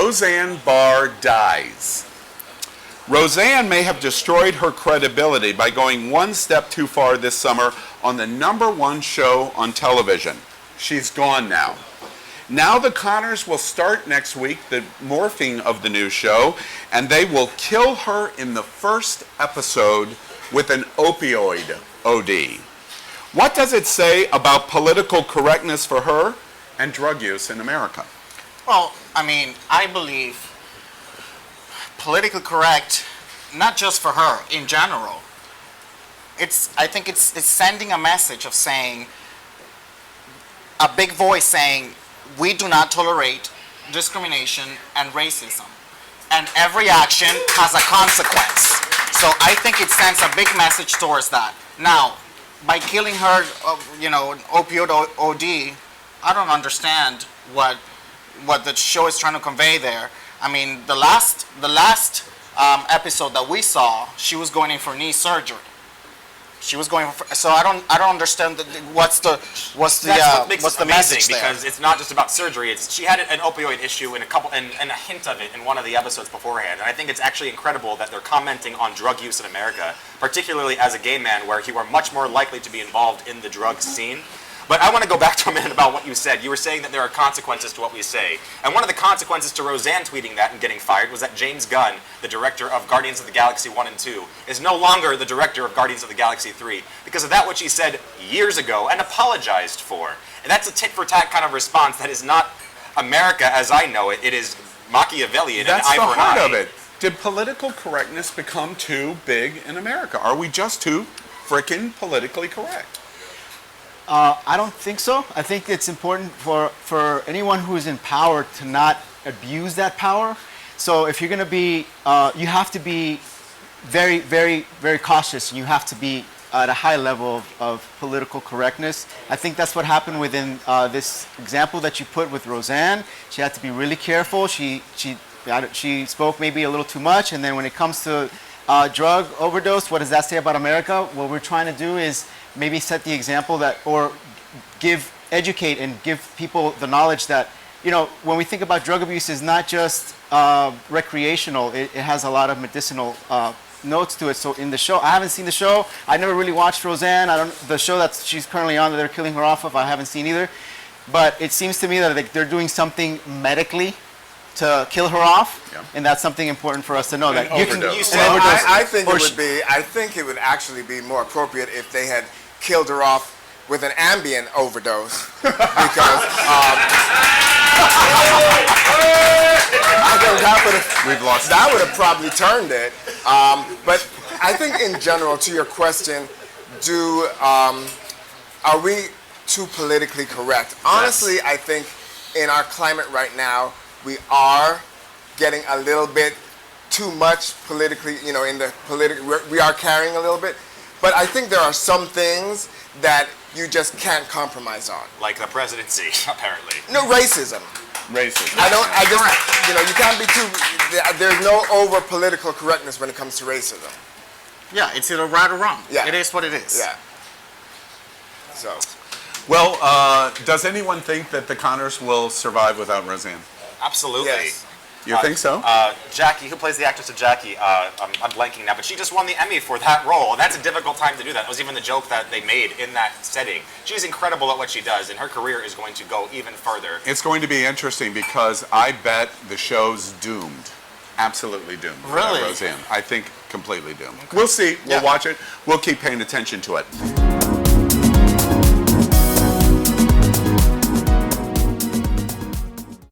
Roseanne Barr dies. Roseanne may have destroyed her credibility by going one step too far this summer on the #1 show on television. She's gone now. Now the Connors will start next week the morphing of the new show, and they will kill her in the first episode with an opioid OD. What does it say about political correctness for her and drug use in America? Well, I mean, I believe politically correct, not just for her, in general. I think it's sending a message of saying, a big voice saying, we do not tolerate discrimination and racism. And every action has a consequence. So I think it sends a big message towards that. Now, by killing her, an opioid OD, I don't understand what the show is trying to convey there. I mean, the last episode that we saw, she was going in for knee surgery. She was going for, so I don't understand what's the makes it amazing, message there. because it's not just about surgery. She had an opioid issue in and a hint of it in one of the episodes beforehand. And I think it's actually incredible that they're commenting on drug use in America, particularly as a gay man, where you are much more likely to be involved in the drug scene. But I want to go back to a minute about what you said. You were saying that there are consequences to what we say. And one of the consequences to Roseanne tweeting that and getting fired was that James Gunn, the director of Guardians of the Galaxy 1 and 2, is no longer the director of Guardians of the Galaxy 3 because of that which he said years ago and apologized for. And that's a tit-for-tat kind of response that is not America as I know it. It is Machiavellian and eye for an eye. That's the heart of it. Did political correctness become too big in America? Are we just too frickin' politically correct? I don't think so. I think it's important for anyone who is in power to not abuse that power. So if you're going to be, you have to be very, very, very cautious. You have to be at a high level of political correctness. I think that's what happened within this example that you put with Roseanne. She had to be really careful. She spoke maybe a little too much. And then when it comes to drug overdose, what does that say about America? What we're trying to do is maybe set the example that, or educate and give people the knowledge that, when we think about drug abuse, is not just recreational. It has a lot of medicinal notes to it. So in the show, I haven't seen the show. I never really watched Roseanne. the show that she's currently on that they're killing her off of, I haven't seen either. But it seems to me that they're doing something medically to kill her off, and that's something important for us to know. That you can. I think it would actually be more appropriate if they had killed her off with an Ambien overdose, because that would have probably turned it. But I think in general, to your question, are we too politically correct? Honestly, yes. I think in our climate right now, we are getting a little bit too much politically, in the we are carrying a little bit. But I think there are some things that you just can't compromise on. Like the presidency, apparently. No, racism. Racism. You can't be too, there's no over political correctness when it comes to racism. Yeah, it's either right or wrong. Yeah. It is what it is. Yeah. So. Well, does anyone think that the Connors will survive without Roseanne? Absolutely. Yes. You think so? Jackie, who plays the actress of Jackie, I'm blanking now, but she just won the Emmy for that role, and that's a difficult time to do that. That was even the joke that they made in that setting. She's incredible at what she does, and her career is going to go even further. It's going to be interesting because I bet the show's doomed. Absolutely doomed. Really? Roseanne. I think completely doomed. Okay. We'll see. We'll watch it. We'll keep paying attention to it.